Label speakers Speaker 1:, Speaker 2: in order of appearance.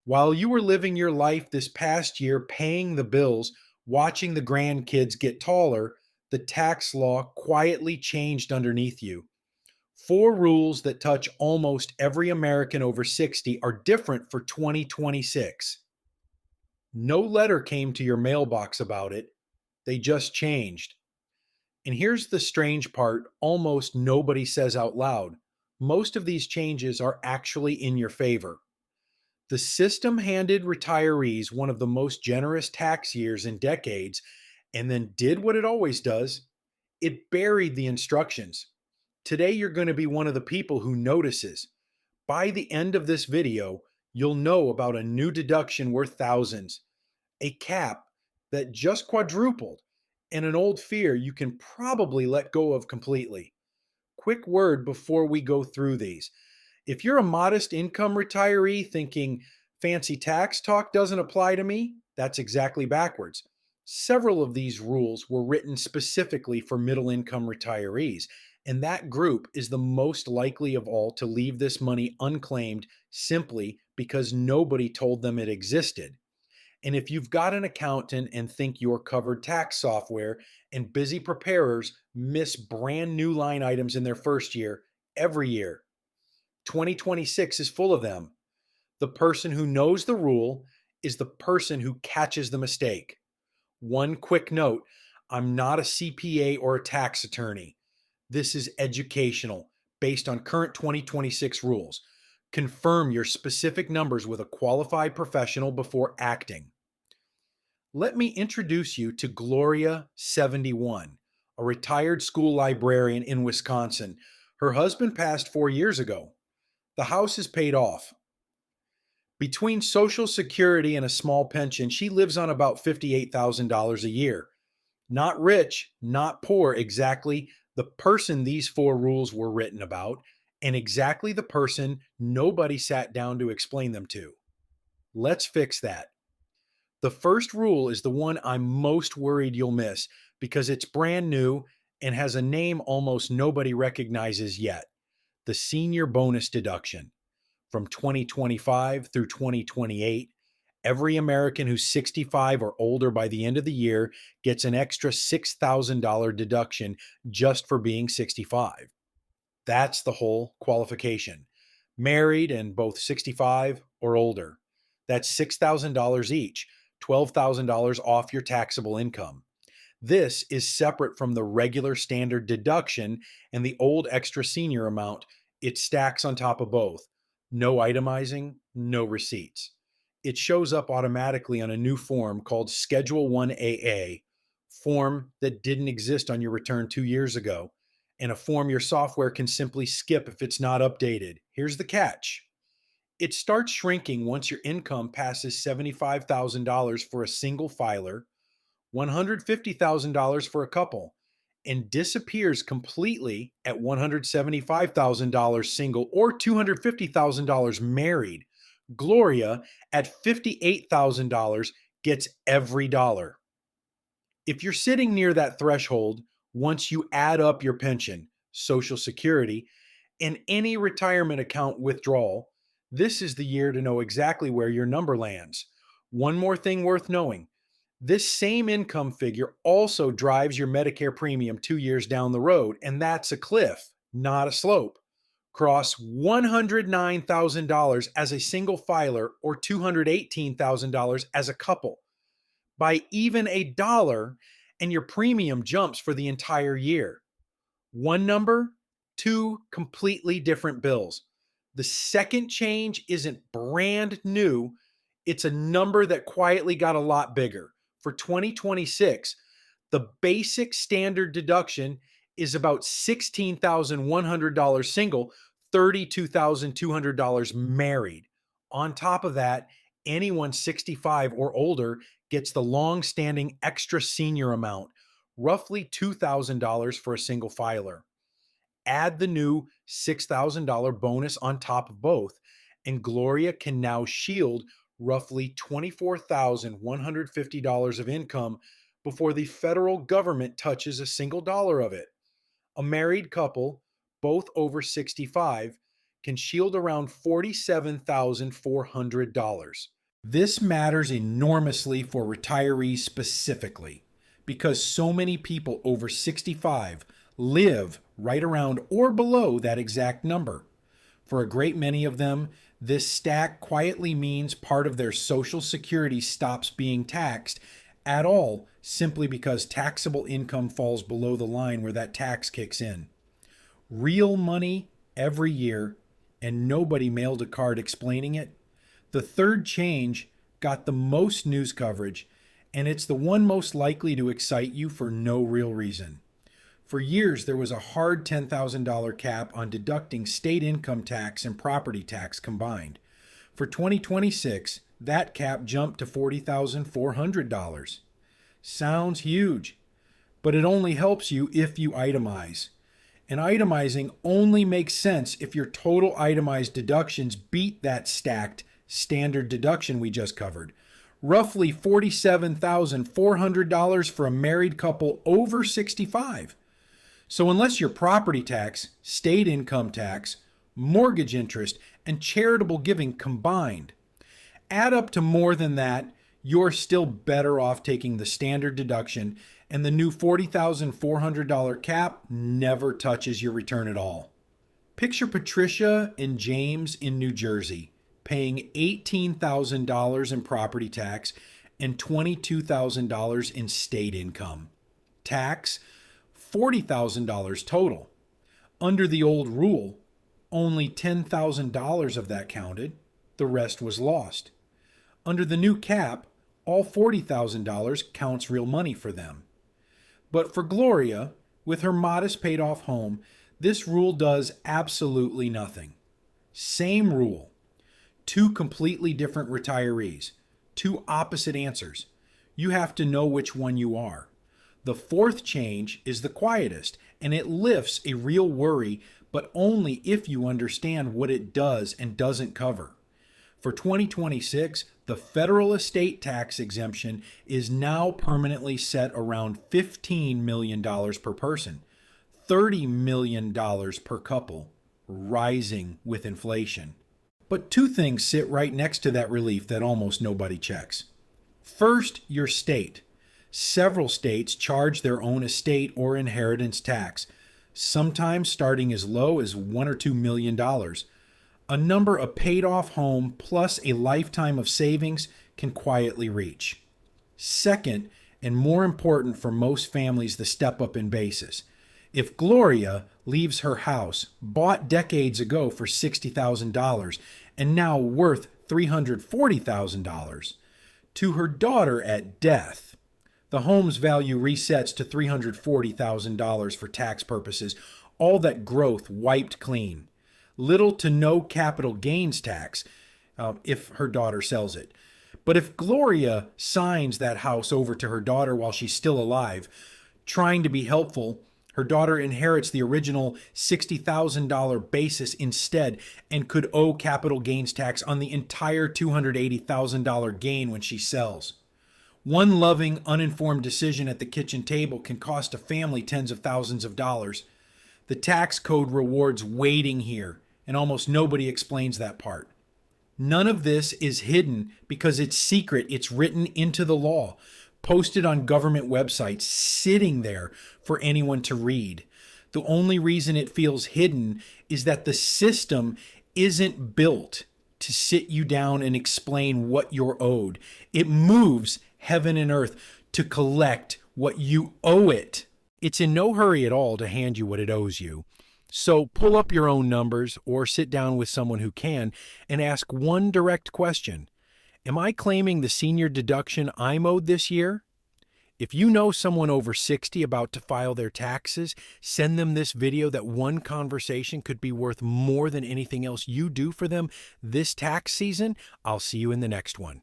Speaker 1: While you were living your life this past year, paying the bills, watching the grandkids get taller, the tax law quietly changed underneath you. Four rules that touch almost every American over 60 are different for 2026. No letter came to your mailbox about it, they just changed. And here's the strange part almost nobody says out loud. Most of these changes are actually in your favor. The system handed retirees one of the most generous tax years in decades and then did what it always does: it buried the instructions. Today, you're going to be one of the people who notices. By the end of this video, you'll know about a new deduction worth thousands, a cap that just quadrupled, and an old fear you can probably let go of completely. Quick word before we go through these. If you're a modest income retiree thinking fancy tax talk doesn't apply to me, that's exactly backwards. Several of these rules were written specifically for middle income retirees, and that group is the most likely of all to leave this money unclaimed simply because nobody told them it existed. And if you've got an accountant and think you're covered tax software, and busy preparers miss brand new line items in their first year every year, 2026 is full of them. The person who knows the rule is the person who catches the mistake. One quick note: I'm not a CPA or a tax attorney. This is educational, based on current 2026 rules. Confirm your specific numbers with a qualified professional before acting. Let me introduce you to Gloria, 71, a retired school librarian in Wisconsin. Her husband passed 4 years ago. The house is paid off. Between Social Security and a small pension, she lives on about $58,000 a year. Not rich, not poor, exactly the person these four rules were written about, and exactly the person nobody sat down to explain them to. Let's fix that. The first rule is the one I'm most worried you'll miss because it's brand new and has a name almost nobody recognizes yet: the senior bonus deduction. From 2025 through 2028, every American who's 65 or older by the end of the year gets an extra $6,000 deduction just for being 65. That's the whole qualification. Married and both 65 or older. That's $6,000 each, $12,000 off your taxable income. This is separate from the regular standard deduction and the old extra senior amount. It stacks on top of both. No itemizing, no receipts. It shows up automatically on a new form called Schedule 1AA, form that didn't exist on your return 2 years ago, and a form your software can simply skip if it's not updated. Here's the catch: it starts shrinking once your income passes $75,000 for a single filer, $150,000 for a couple, and disappears completely at $175,000 single or $250,000 married. Gloria, at $58,000, gets every dollar. If you're sitting near that threshold, once you add up your pension, Social Security, and any retirement account withdrawal, this is the year to know exactly where your number lands. One more thing worth knowing: this same income figure also drives your Medicare premium 2 years down the road, and that's a cliff, not a slope. Cross $109,000 as a single filer or $218,000 as a couple. By even a dollar, and your premium jumps for the entire year. One number, two completely different bills. The second change isn't brand new, it's a number that quietly got a lot bigger. For 2026, the basic standard deduction is about $16,100 single, $32,200 married. On top of that, anyone 65 or older gets the long standing extra senior amount, roughly $2,000 for a single filer. Add the new $6,000 bonus on top of both, and Gloria can now shield roughly $24,150 of income before the federal government touches a single dollar of it. A married couple, both over 65, can shield around $47,400. This matters enormously for retirees specifically because so many people over 65 live right around or below that exact number. For a great many of them, this stack quietly means part of their Social Security stops being taxed at all simply because taxable income falls below the line where that tax kicks in. Real money every year, and nobody mailed a card explaining it. The third change got the most news coverage, and it's the one most likely to excite you for no real reason. For years, there was a hard $10,000 cap on deducting state income tax and property tax combined. For 2026, that cap jumped to $40,400. Sounds huge, but it only helps you if you itemize. And itemizing only makes sense if your total itemized deductions beat that stacked standard deduction we just covered. Roughly $47,400 for a married couple over 65. So unless your property tax, state income tax, mortgage interest, and charitable giving combined add up to more than that, you're still better off taking the standard deduction, and the new $40,400 cap never touches your return at all. Picture Patricia and James in New Jersey paying $18,000 in property tax and $22,000 in state income. Tax, $40,000 total. Under the old rule, only $10,000 of that counted. The rest was lost. Under the new cap, all $40,000 counts real money for them. But for Gloria, with her modest paid-off home, this rule does absolutely nothing. Same rule. Two completely different retirees. Two opposite answers. You have to know which one you are. The fourth change is the quietest, and it lifts a real worry, but only if you understand what it does and doesn't cover. For 2026, the federal estate tax exemption is now permanently set around $15 million per person, $30 million per couple, rising with inflation. But two things sit right next to that relief that almost nobody checks. First, your state. Several states charge their own estate or inheritance tax, sometimes starting as low as $1 or $2 million. A number a paid-off home plus a lifetime of savings can quietly reach. Second, and more important for most families, the step-up in basis. If Gloria leaves her house, bought decades ago for $60,000 and now worth $340,000, to her daughter at death, the home's value resets to $340,000 for tax purposes, all that growth wiped clean. Little to no capital gains tax if her daughter sells it. But if Gloria signs that house over to her daughter while she's still alive, trying to be helpful, her daughter inherits the original $60,000 basis instead and could owe capital gains tax on the entire $280,000 gain when she sells. One loving, uninformed decision at the kitchen table can cost a family tens of thousands of dollars. The tax code rewards waiting here, and almost nobody explains that part. None of this is hidden because it's secret. It's written into the law, posted on government websites, sitting there for anyone to read. The only reason it feels hidden is that the system isn't built to sit you down and explain what you're owed. It moves heaven and earth to collect what you owe it. It's in no hurry at all to hand you what it owes you. So pull up your own numbers or sit down with someone who can and ask one direct question. Am I claiming the senior deduction I'm owed this year? If you know someone over 60 about to file their taxes, send them this video. That one conversation could be worth more than anything else you do for them this tax season. I'll see you in the next one.